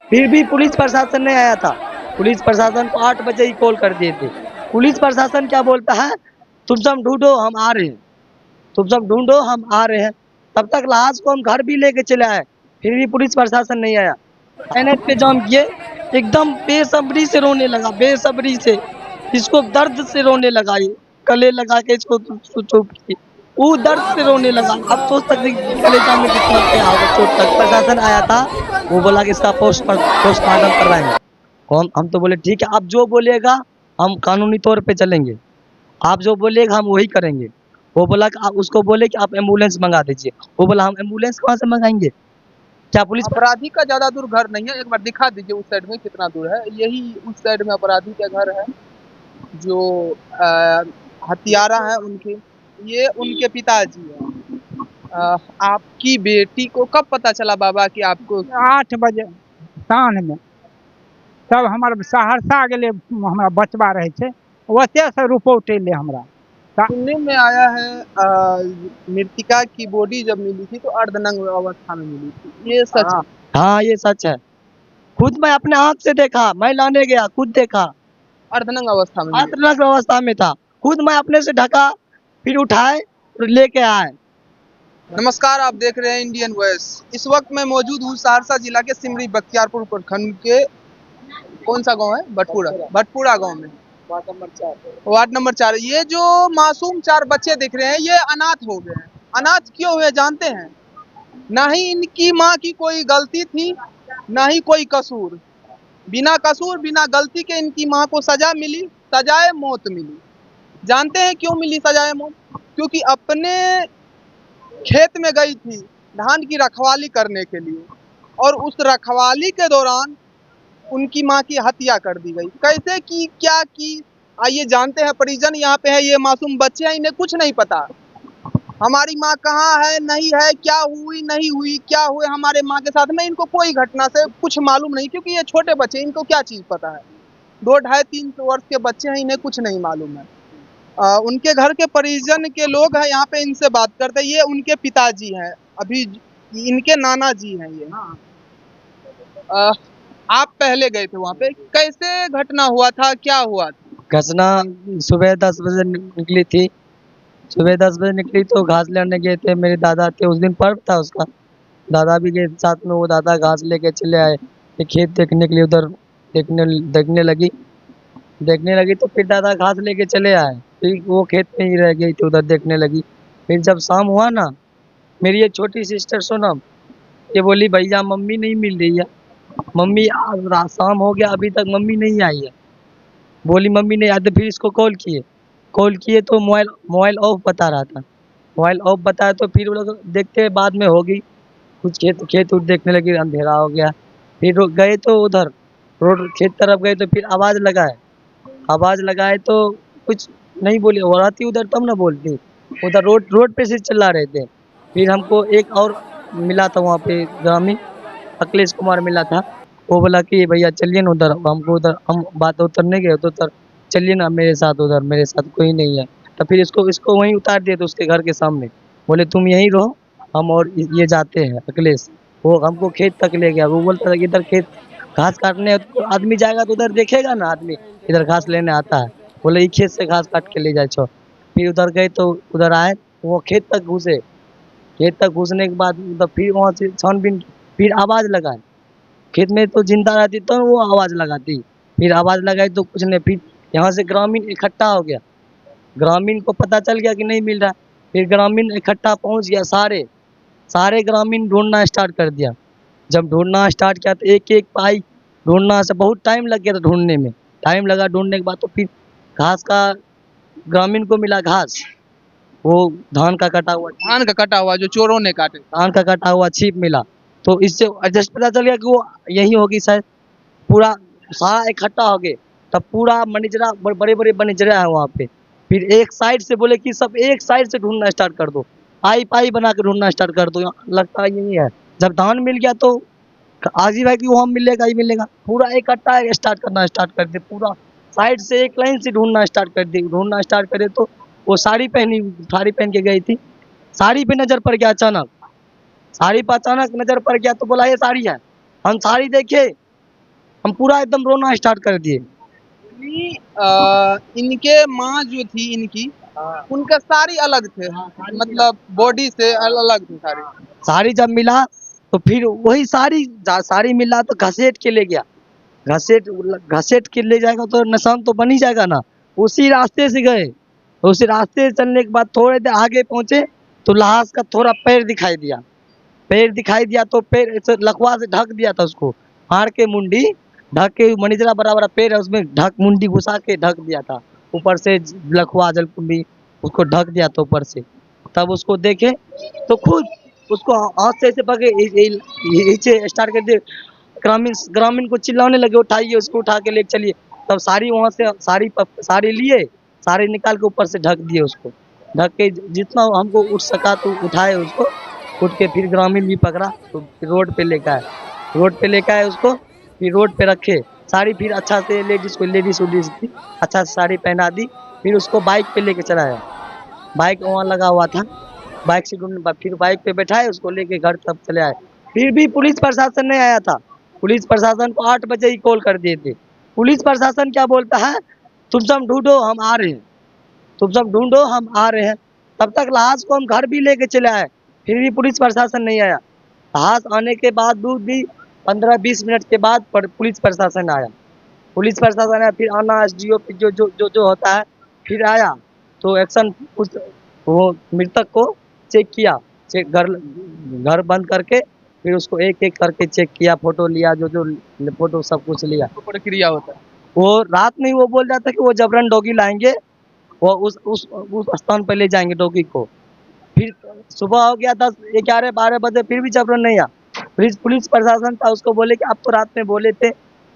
फिर भी पुलिस प्रशासन नहीं आया था। पुलिस प्रशासन को 8 बजे ही कॉल कर दिए थे। पुलिस प्रशासन क्या बोलता है, तुम सब ढूंढो हम आ रहे हैं, तुम सब ढूंढो हम आ रहे हैं। तब तक लाश को हम घर भी लेके चले आए, फिर भी पुलिस प्रशासन नहीं आया। एनएच पे जाम किए, एकदम बेसब्री से रोने लगा, बेसब्री से, इसको दर्द से रोने लगा, ये गले लगा के इसको चुप किए, वो दर्द से रोने लगा। अब सोच सकते हैं कि कलेजा में कितना गया होगा चोट तक। प्रशासन आया था, वो बोला कि इसका पोस्टमार्टम करवाएंगे। हम तो बोले ठीक है, आप जो बोलेगा हम कानूनी तौर पे चलेंगे, आप जो बोलेगा हम वही करेंगे। वो बोला कि आप उसको बोले कि आप एम्बुलेंस मंगा दीजिए। वो बोला हम एम्बुलेंस कहाँ से मंगाएंगे, क्या पुलिस अपराधी का ज्यादा दूर घर नहीं है, एक बार दिखा दीजिए उस साइड में कितना दूर है। यही उस साइड में अपराधी का घर है, जो हत्यारा है उनके, ये उनके पिताजी है। आपकी बेटी को कब पता चला बाबा कि आपको? 8 बजे साँझ में तब हमारे सहरसा गेले, हमरा बचबा रहे थे, ओते से रिपोर्ट अयलै हमरा। सुनने में आया है मृतिका की बॉडी जब मिली थी तो अर्धनग्न अवस्था में मिली थी, ये सच है? हाँ ये सच है, खुद मैं अपने आँख से देखा, मैं लाने गया, खुद देखा, अर्धनग्न अवस्था में मिली। अर्धनग्न अवस्था में था, खुद मैं अपने से ढका, फिर उठाए और लेके आए। नमस्कार, आप देख रहे हैं इंडियन वॉइस। इस वक्त मैं मौजूद हूँ सहरसा जिला के सिमरी बख्तियारपुर प्रखंड के, कौन सा गांव है? भटपुरा गांव में, वार्ड नंबर 4। ये जो मासूम 4 बच्चे दिख रहे हैं, ये अनाथ हो गए हैं। अनाथ क्यों हुए जानते हैं? ना ही इनकी माँ की कोई गलती थी, ना ही कोई कसूर। बिना कसूर बिना गलती के इनकी माँ को सजा मिली, सजाए मौत मिली। जानते हैं क्यों मिली सजाए मौत? क्योंकि अपने खेत में गई थी धान की रखवाली करने के लिए, और उस रखवाली के दौरान उनकी माँ की हत्या कर दी गई। कैसे की, क्या की, आइए जानते हैं। परिजन यहाँ पे है, ये मासूम बच्चे हैं, इन्हें कुछ नहीं पता हमारी माँ कहाँ है, नहीं है, क्या हुई नहीं हुई, क्या हुए हमारे माँ के साथ में, इनको कोई घटना से कुछ मालूम नहीं। क्योंकि ये छोटे बच्चे, इनको क्या चीज़ पता है? 2, ढाई, 3 वर्ष के बच्चे हैं, इन्हें कुछ नहीं मालूम है। उनके घर के परिजन के लोग हैं यहाँ पे, इनसे बात करते हैं। ये उनके पिताजी हैं, अभी इनके नाना जी हैं ये। आप पहले गए थे वहाँ पे, कैसे घटना हुआ था, क्या हुआ था? घटना सुबह 10 बजे निकली थी, सुबह 10 बजे निकली तो घास लेने गए थे, मेरे दादा थे, उस दिन पर्व था उसका, दादा भी गए साथ में। वो दादा घास लेके चले आए, ये खेत देखने के लिए, उधर देखने लगी तो फिर दादा घास लेके चले आए, फिर वो खेत में ही रह गई थी, उधर देखने लगी। फिर जब शाम हुआ ना, मेरी ये छोटी सिस्टर सोनम, ये बोली भैया मम्मी नहीं मिल रही है, मम्मी आज रात शाम हो गया अभी तक मम्मी नहीं आई है, बोली मम्मी नहीं आई। तो फिर इसको कॉल किए तो मोबाइल मोबाइल ऑफ बता रहा था, मोबाइल ऑफ बताया तो फिर वो लोग देखते बाद में होगी, कुछ खेत उत देखने लगी, अंधेरा हो गया। फिर गए तो उधर रोड खेत तरफ गए तो फिर आवाज़ लगाए तो कुछ नहीं बोली, वो आती उधर तब ना बोलती, उधर रोड पे से चिल्ला रहे थे। फिर हमको एक और मिला था वहाँ पे ग्रामीण, अखिलेश कुमार मिला था, वो बोला कि भैया चलिए ना उधर, हमको उधर हम बात उतरने गए तो उधर चलिए ना मेरे साथ, उधर मेरे साथ कोई नहीं है। तो फिर इसको वहीं उतार दिए थे उसके घर के सामने, बोले तुम यहीं रहो, हम और ये जाते हैं अखिलेश। वो हमको खेत तक ले गया, वो बोलता था कि इधर खेत घास काटने तो आदमी जाएगा तो उधर देखेगा ना आदमी, इधर घास लेने आता है, बोले ये खेत से घास काट के ले जाए छो। फिर उधर गए तो उधर आए, वो खेत तक घुसे, खेत तक घुसने के बाद मतलब फिर वहाँ से छानबीन, फिर आवाज़ लगाए, खेत में तो जिंदा रहती तो वो आवाज़ लगाती, फिर आवाज़ लगाई तो कुछ नहीं। फिर यहाँ से ग्रामीण इकट्ठा हो गया, ग्रामीण को पता चल गया कि नहीं मिल रहा, फिर ग्रामीण इकट्ठा पहुँच गया, सारे ग्रामीण ढूंढना स्टार्ट कर दिया। जब ढूंढना स्टार्ट किया तो एक एक पाई ढूंढना से बहुत टाइम लग गया था, ढूंढने में टाइम लगा। ढूंढने के बाद तो फिर घास का ग्रामीण को मिला घास, वो धान का कटा हुआ जो चोरों ने काटे। धान का कटा हुआ छिप मिला, तो इससे एडजस्ट पता चल गया कि वो यही होगी शायद। पूरा सारा इकट्ठा हो गए, तब पूरा मनिजरा, बड़े बड़े मनिजरा है वहाँ पे। फिर एक साइड से बोले कि सब एक साइड से ढूंढना स्टार्ट कर दो, पाई बना के ढूंढना स्टार्ट कर दो, लगता है यही है। जब धान मिल गया तो आजी भाई की वहाँ मिलेगा ही मिलेगा, पूरा इकट्ठा स्टार्ट करना स्टार्ट कर दे, पूरा साइड से एक लाइन से ढूंढना स्टार्ट कर दी। ढूंढना स्टार्ट करे तो वो साड़ी पहन के गई थी, साड़ी पे नजर पड़ गया, अचानक साड़ी पर अचानक नजर पड़ गया तो बोला ये साड़ी है। हम साड़ी देखे हम पूरा एकदम रोना स्टार्ट कर दिए। इनके माँ जो थी इनकी, उनका साड़ी अलग थे, मतलब बॉडी से अलग थी साड़ी। साड़ी जब मिला तो फिर वही साड़ी मिला तो घसीट के ले गया। घसीट घसीट के ले जाएगा तो निशान तो बन ही जाएगा ना। उसी रास्ते से गए, उसी रास्ते से चलने के बाद थोड़े देर आगे पहुंचे तो लाश का थोड़ा पैर दिखाई दिया। पैर दिखाई दिया तो पैर ऐसे लकवा से ढक दिया था उसको, फाड़ के मुंडी ढक के, मनीजरा बड़ा बड़ा पैर है उसमें ढक मुंडी घुसा के ढक दिया था ऊपर से, लकवा जलकुंडी उसको ढक दिया था ऊपर से। तब उसको देखे तो खुद उसको हाथ से ऐसे पकड़े नीचे स्टार्ट कर दिए। ग्रामीण को चिल्लाने लगे, उठाइए उसको, उठा के लेके चलिए। तब साड़ी वहाँ से साड़ी लिए, साड़ी निकाल के ऊपर से ढक दिए उसको। ढक के जितना हमको उठ सका तो उठाए उसको, उठ के फिर ग्रामीण भी पकड़ा तो फिर रोड पे लेकर आए। रोड पे लेकर आए उसको, फिर रोड पे रखे। साड़ी फिर अच्छा से लेडीज थी, अच्छा से साड़ी पहना दी। फिर उसको बाइक पे लेके चलाया, बाइक वहाँ लगा हुआ था, बाइक से फिर बाइक पे बैठाए उसको, लेके घर तब चले आए। फिर भी पुलिस प्रशासन नहीं आया था। पुलिस प्रशासन को 8 बजे ही कॉल कर दिए थे। पुलिस प्रशासन क्या बोलता है, तुम सब ढूंढो हम आ रहे हैं, तुम सब ढूंढो हम आ रहे हैं। तब तक लाश को हम घर भी लेके चले आए, फिर भी पुलिस प्रशासन नहीं आया। लाश आने के बाद भी 15-20 मिनट के बाद पुलिस प्रशासन आया। पुलिस प्रशासन आया, फिर आना एसडीओ जो जो जो जो होता है फिर आया तो एक्शन उस वो मृतक को चेक किया, चेक घर बंद करके फिर उसको एक एक करके चेक किया, फोटो लिया, जो जो फोटो सब कुछ लिया। तो प्रक्रिया होता है। वो रात में ही वो बोल जाता कि वो जबरन डॉगी लाएंगे, वो उस स्थान पर ले जाएंगे डॉगी को। फिर सुबह हो गया 10-11-12 बजे, फिर भी जबरन नहीं आया। पुलिस प्रशासन था, उसको बोले कि आप तो रात में बोले थे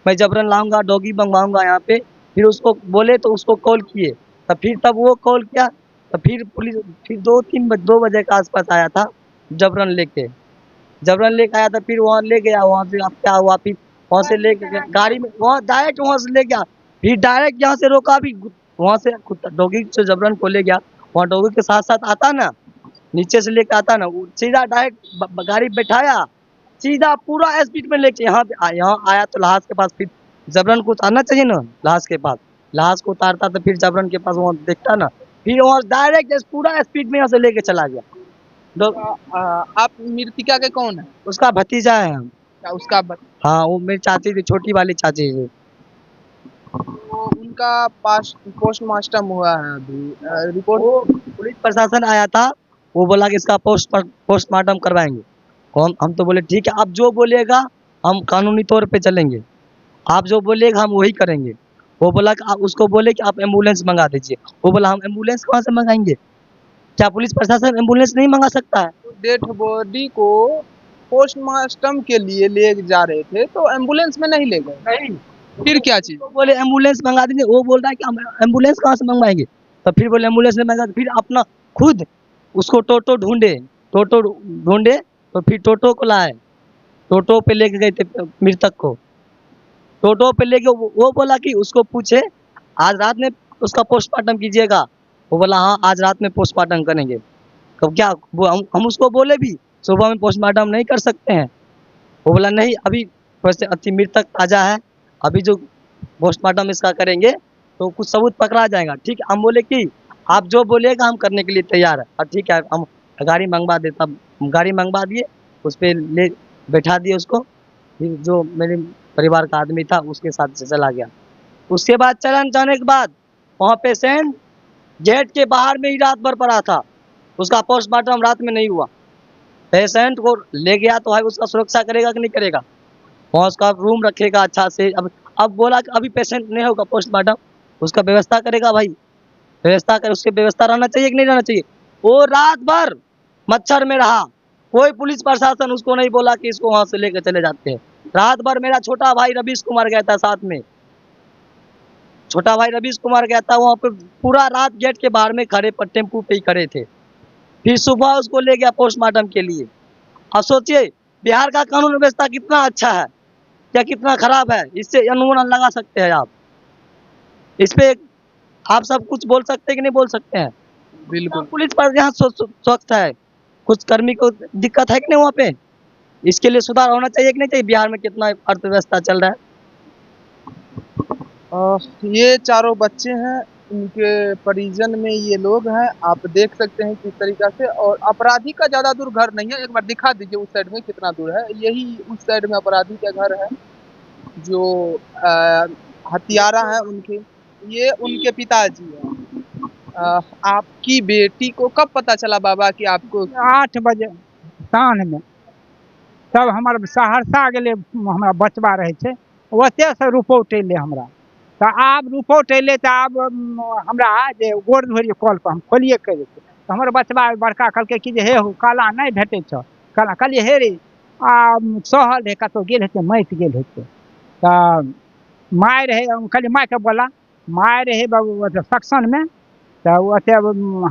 मैं जबरन लाऊंगा, डॉगी मंगवाऊंगा यहाँ पे। फिर उसको बोले तो उसको कॉल किए, तब वो कॉल किया तो फिर पुलिस फिर 2 बजे के आसपास आया था जबरन लेके आया था। फिर वहाँ ले गया, वहाँ से अब क्या हुआ, फिर वहाँ से ले गया गाड़ी में, वहाँ डायरेक्ट वहाँ से ले गया। फिर डायरेक्ट यहाँ से रोका भी, वहाँ से डॉगी से जबरन को ले गया। वहाँ डॉगी के साथ साथ आता ना, नीचे से लेके आता ना, वो सीधा डायरेक्ट गाड़ी बैठाया, सीधा पूरा स्पीड में लेके यहाँ आया तो लाश के पास। फिर जबरन को उतारना चाहिए ना लाश के पास, लाश को उतारता तो फिर जबरन के पास वहाँ देखता ना, फिर वहाँ डायरेक्ट पूरा स्पीड में यहाँ से लेके चला गया। आप मृतिका के कौन है? उसका भतीजा है हम। क्या उसका हाँ, वो मेरी चाची थी, छोटी वाली चाची थी। तो उनका पोस्टमार्टम हुआ है अभी, रिपोर्ट। पुलिस प्रशासन आया था, वो बोला कि इसका पोस्टमार्टम करवाएंगे। हम तो बोले ठीक है, आप जो बोलेगा हम कानूनी तौर पे चलेंगे, आप जो बोलेगा हम वही करेंगे। वो बोला कि आप उसको बोले कि आप एम्बुलेंस मंगा दीजिए। वो बोला हम एम्बुलेंस कहाँ से मंगाएंगे, क्या पुलिस प्रशासन एम्बुलेंस नहीं मंगा सकता है? डेड बॉडी को पोस्टमार्टम के लिए ले जा रहे थे तो एम्बुलेंस में नहीं ले गए? नहीं, फिर क्या चीज? तो बोले एम्बुलेंस मंगा दीजिए। वो बोल रहा है कि हम एम्बुलेंस कहाँ से मंगवाएंगे, तो फिर बोले एम्बुलेंस नहीं मंगा, फिर अपना खुद उसको टोटो ढूंढे तो फिर टोटो को लाए, टोटो पे लेके गए थे मृतक को। टोटो पे लेके वो बोला कि उसको पूछे आज रात में उसका पोस्टमार्टम कीजिएगा। वो बोला हाँ आज रात में पोस्टमार्टम करेंगे। कब क्या वो हम उसको बोले भी सुबह में पोस्टमार्टम नहीं कर सकते हैं। वो बोला नहीं, अभी वैसे अति मृतक ताजा है, अभी जो पोस्टमार्टम इसका करेंगे तो कुछ सबूत पकड़ा जाएगा। ठीक है, हम बोले कि आप जो बोलिएगा हम करने के लिए तैयार है। और ठीक है, हम गाड़ी मंगवा दे, तब गाड़ी मंगवा दिए, उस पर ले बैठा दिए उसको। फिर जो मेरे परिवार का आदमी था उसके साथ से चला गया। उसके बाद चलन जाने के बाद वहाँ पेशेंट गेट के बाहर में ही रात भर पड़ा था, उसका पोस्टमार्टम रात में नहीं हुआ। पेशेंट को ले गया तो भाई उसका सुरक्षा करेगा कि नहीं करेगा, वहाँ उसका रूम रखेगा अच्छा से। अब बोला कि अभी पेशेंट नहीं होगा पोस्टमार्टम, उसका व्यवस्था करेगा भाई, व्यवस्था कर, उसकी व्यवस्था रहना चाहिए कि नहीं रहना चाहिए। वो रात भर मच्छर में रहा, कोई पुलिस प्रशासन उसको नहीं बोला कि इसको वहाँ से लेकर चले जाते हैं। रात भर मेरा छोटा भाई रवीश कुमार गया था साथ में, छोटा भाई रवीश कुमार गया था वहाँ पे, पूरा रात गेट के बाहर में खड़े पर टेम्पू पे ही खड़े थे। फिर सुबह उसको ले गया पोस्टमार्टम के लिए। अब सोचिए बिहार का कानून व्यवस्था कितना अच्छा है या कितना खराब है, इससे अनुमान लगा सकते हैं आप। इस पे आप सब कुछ बोल सकते हैं कि नहीं बोल सकते हैं? बिल्कुल। पुलिस पर यहाँ स्वच्छ है, कुछ कर्मी को दिक्कत है कि नहीं वहाँ पे, इसके लिए सुधार होना चाहिए कि नहीं चाहिए? बिहार में कितना अर्थव्यवस्था चल रहा है, ये चारों बच्चे हैं, इनके परिजन में ये लोग हैं। आप देख सकते हैं किस तरीका से, और अपराधी का ज़्यादा दूर घर नहीं है। एक बार दिखा दीजिए उस साइड में कितना दूर है। यही उस साइड में अपराधी का घर है, जो हत्यारा है उनके। ये उनके पिताजी हैं। आपकी बेटी को कब पता चला बाबा कि आपको 8 बजे साँझ में तब हमारे सहरसा गेले, हमरा बचबा रहे छै, ओतय से रिपोर्ट अयलै हमरा। तऽ आब रिपोर्ट अयलै तऽ आब हमरा जे गोड़ धोलियै कल पर, हम खोलिए कहि देतै तऽ हमर बचबा बड़का कहलकै कि जे हे हो काला नहीं भेटै छौ। कहलिए हे रे आ सहल रहे, कतहु गेल हेतै, मटि गेल हेतै। तऽ माय रहे, कहलिए माय के बोला। माय रहे सक्शन में, तऽ ओतय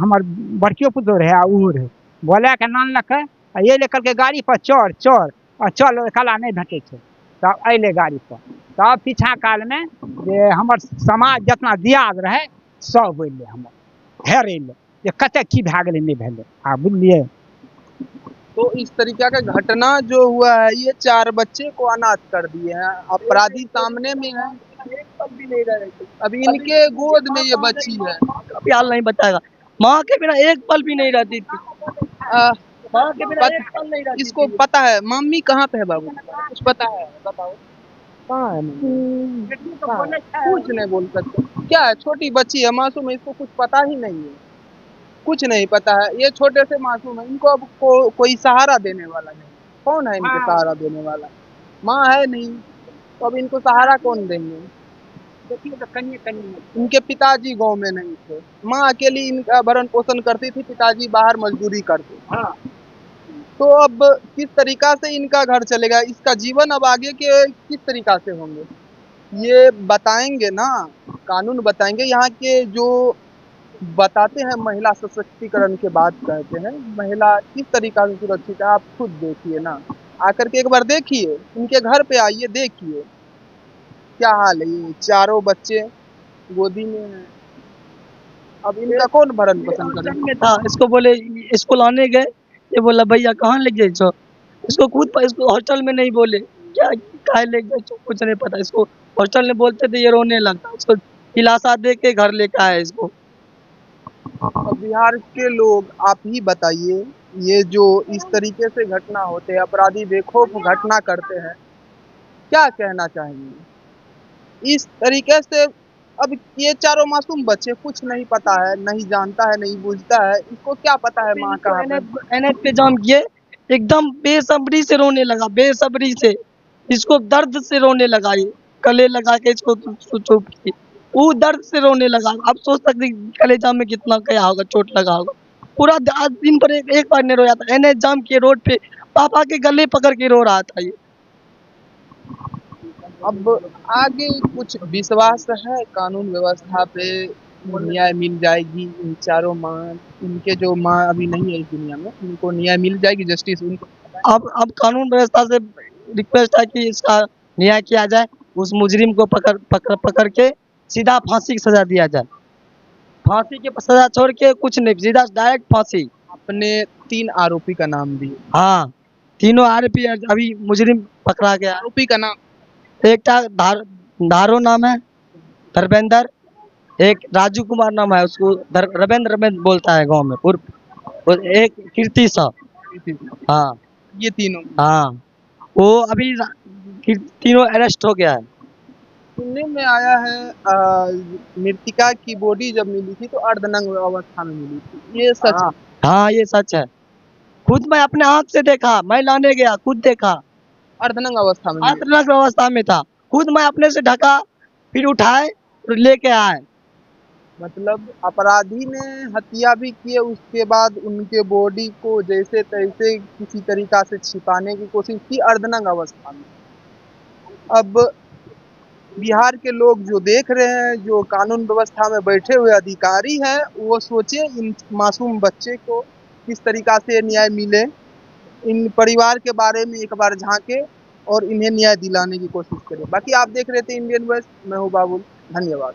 हमर बड़कियो पुतहु रहे आ ओहो रहे। बोला के नानलकै आ ये ले कहलकै गाड़ी पर चढ़ चढ़ आ चल, काला नहीं भेटै छै। तब अयलै गाड़ी पर। तब पीछा काल में जे हमर समाज जितना दियाद रहे सब अयलै, हमर हेर अयलै जे कतऽ की भए गेलै नहीं भेलै। आ बुझलिए। तो इस तरीके का घटना जो हुआ है, ये 4 बच्चे को अनाथ कर दिए हैं। अपराधी सामने में है, एक पल भी नहीं रह रहे थे। अभी इनके गोद में ये बच्ची है। कभी हाल नहीं बताएगा। माँ के बिना एक पल भी नहीं रहती थी। आ, माँ के बिना एक पल नहीं रहती इसको थी। पता है मम्मी कहाँ पे है बाबू? कुछ पता है? बताओ कहाँ है मम्मी? कहाँ है? कुछ नहीं बोल सकते। क्या है, छोटी बच्ची है, मासूम है, इसको कुछ पता ही नहीं है। कुछ नहीं पता है, ये छोटे से मासूम है। इनको अब कोई सहारा देने वाला नहीं। कौन है इनके सहारा देने वाला? माँ है नहीं, तो अब इनको सहारा कौन देंगे? देखिए तो कनिए कनिए इनके पिताजी गांव में नहीं थे, माँ अकेली इनका भरण पोषण करती थी, पिताजी बाहर मजदूरी करते। हाँ। तो अब किस तरीका से इनका घर चलेगा, इसका जीवन अब आगे के किस तरीका से होंगे, ये बताएंगे ना, कानून बताएंगे। यहाँ के जो बताते हैं महिला सशक्तिकरण के बात कहते हैं, महिला किस तरीका से सुरक्षित है आप खुद देखिए ना। आकर के एक बार देखिए, इनके घर पे आइए, देखिए क्या हाल है। ये चारों बच्चे गोदी में हैं, अब इनका कौन भरण पोषण करेगा? में था, इसको बोले इसको लाने गए, ये बोला भैया कहाँ ले गए छो। इसको इसको हॉस्टल में नहीं बोले, क्या काहे ले गए छो, कुछ नहीं पता। इसको हॉस्टल में बोलते थे ये रोने लगता, इसको दिलासा दे के घर लेके आए इसको। अब बिहार के लोग आप ही बताइए, ये जो इस तरीके से घटना होते हैं, अपराधी बेखौफ घटना करते हैं, क्या कहना चाहेंगे इस तरीके से? अब ये चारों मासूम बच्चे, कुछ नहीं पता है, नहीं जानता है, नहीं बूझता है, इसको क्या पता है माँ कहाँ पे? एनएच पे जाम किए, एकदम बेसब्री से रोने लगा, बेसब्री से। इसको दर्द से रोने लगा, ये गले लगा के इसको चुप की, वो दर्द से रोने लगा। आप सोच सकते हैं कलेजा में कितना गया होगा, चोट लगा होगा। पूरा आज दिन भर एक बार नहीं रोया था। एनएच जाम किए, रोड पे पापा के गले पकड़ के रो रहा था ये। अब आगे कुछ विश्वास है कानून व्यवस्था पे, न्याय मिल जाएगी इन चारों माँ, इनके जो माँ अभी नहीं है इस दुनिया में, उनको न्याय मिल जाएगी, जस्टिस उनको। अब कानून व्यवस्था से रिक्वेस्ट है कि इसका न्याय किया जाए, उस मुजरिम को पकड़ के सीधा फांसी की सजा दिया जाए। फांसी की सजा छोड़ के कुछ नहीं, सीधा डायरेक्ट फांसी। अपने 3 आरोपी का नाम दिए। हाँ, तीनों आरोपी अभी मुजरिम पकड़ा गया। आरोपी का नाम? एक का धारो नाम है, धर्मेंद्र। एक राजू कुमार नाम है, उसको रविंद्र बोलता है गांव में उर्फ। और एक कीर्ति साहब। हाँ ये तीनों? हाँ, वो अभी तीनों अरेस्ट हो गया है। सुनने में आया है मृतिका की बॉडी जब मिली थी तो अर्धनग्न अवस्था में मिली थी, ये सच है? हाँ ये सच है, खुद मैं अपने आँख से देखा, मैं लाने गया, खुद देखा। अर्धनग्न अवस्था में मिली? अर्धनग्न अवस्था में था, खुद मैं अपने से ढका, फिर उठाए और लेके आए। मतलब अपराधी ने हत्या भी किए, उसके बाद उनके बॉडी को जैसे तैसे किसी तरीका से छिपाने की कोशिश की अर्धनग्न अवस्था में। अब बिहार के लोग जो देख रहे हैं, जो कानून व्यवस्था में बैठे हुए अधिकारी हैं, वो सोचे इन मासूम बच्चे को किस तरीका से न्याय मिले, इन परिवार के बारे में एक बार झांके और इन्हें न्याय दिलाने की कोशिश करें। बाकी आप देख रहे थे इंडियन वॉइस, मैं हूँ बाबुल, धन्यवाद।